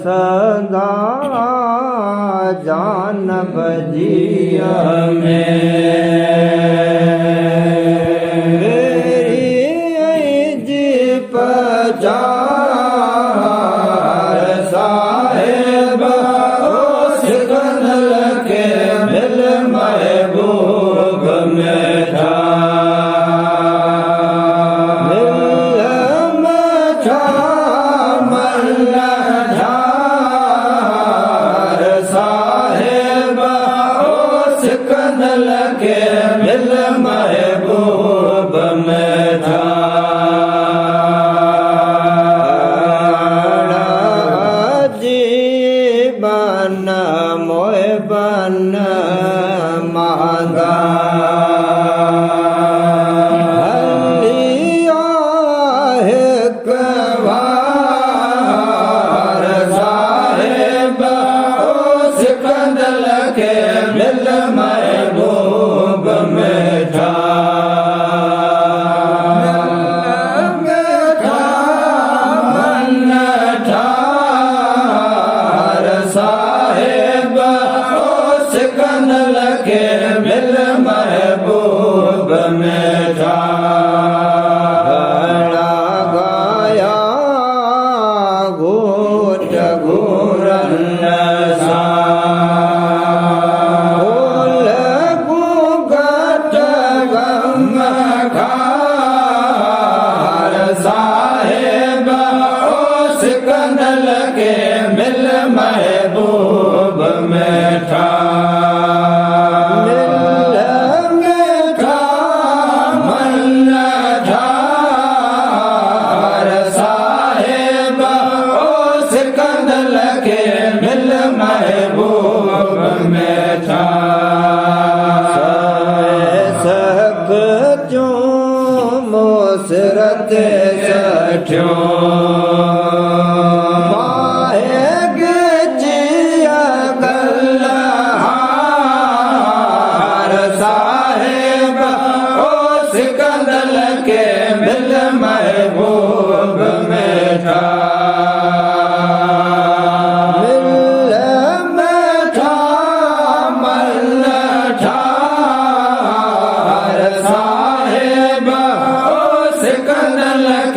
सदा जान बजिया जी पजार साहेब उस कनल के मिल महबूब में था मिल महबूब में था जीवन मोह बन मांगा साहेब उस कंदल के मिल महबूब में था साहेब उस कंदल के मिल महबूब में था गाया घूट घूरन सा साहेब उस कंदल के मिल महबूब में था साहेब उस कंदल के मिल महबूब में था मोसरत सठ्यों माहेग जिया गल्हार साहेब उस कंदल के मिल महबूब में था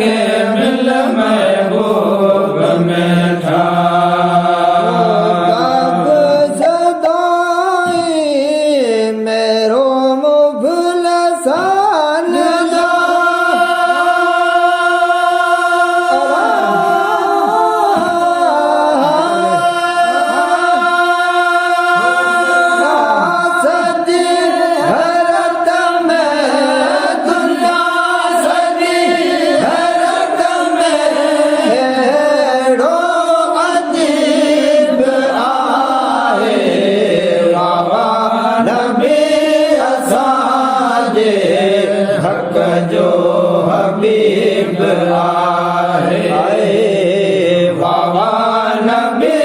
के मिल महबूब में था सदाई मेरो मुगल सान हक जो हबीब आए बाबा नबी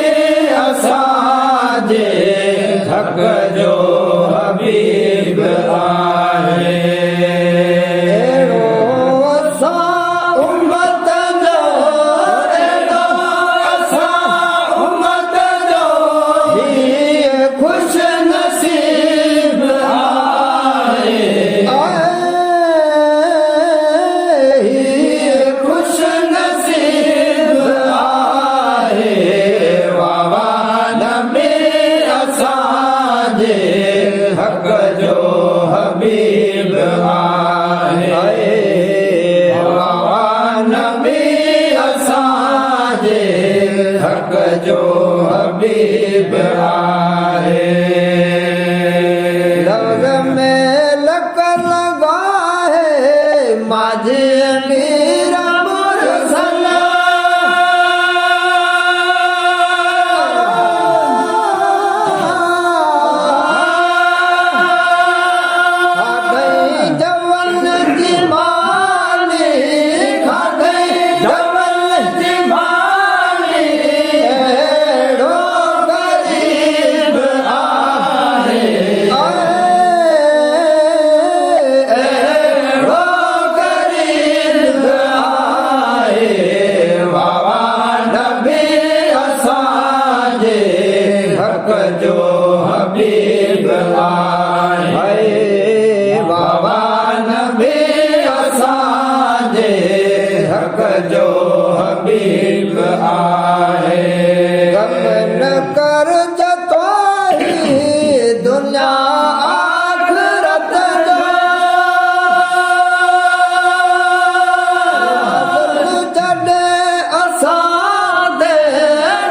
असाजे हक जो हबीब आए खुश नसीब खुश नसीब आए बाबा नबी असाजे हक जो हबीब आए बाबा नबी असाजे हक जो हबीब आए लग में लक लगा है माझे मेरा मुरसला जब जो हबीब आहे गम न कर जतोई दुनिया आखिरत जो छॾे असां ते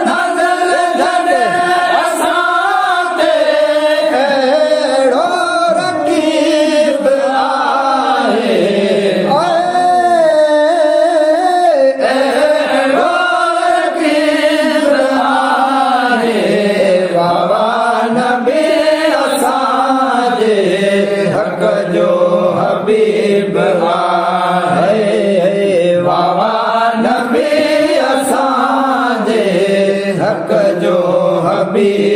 नज़र छॾे असां ते अहिड़ो रकीब आहे अहिड़ो रकीब आहे बाबा नबी असांजे हक़ जो हबीब आहे बाबा नबी असांजे हक़ जो हबीब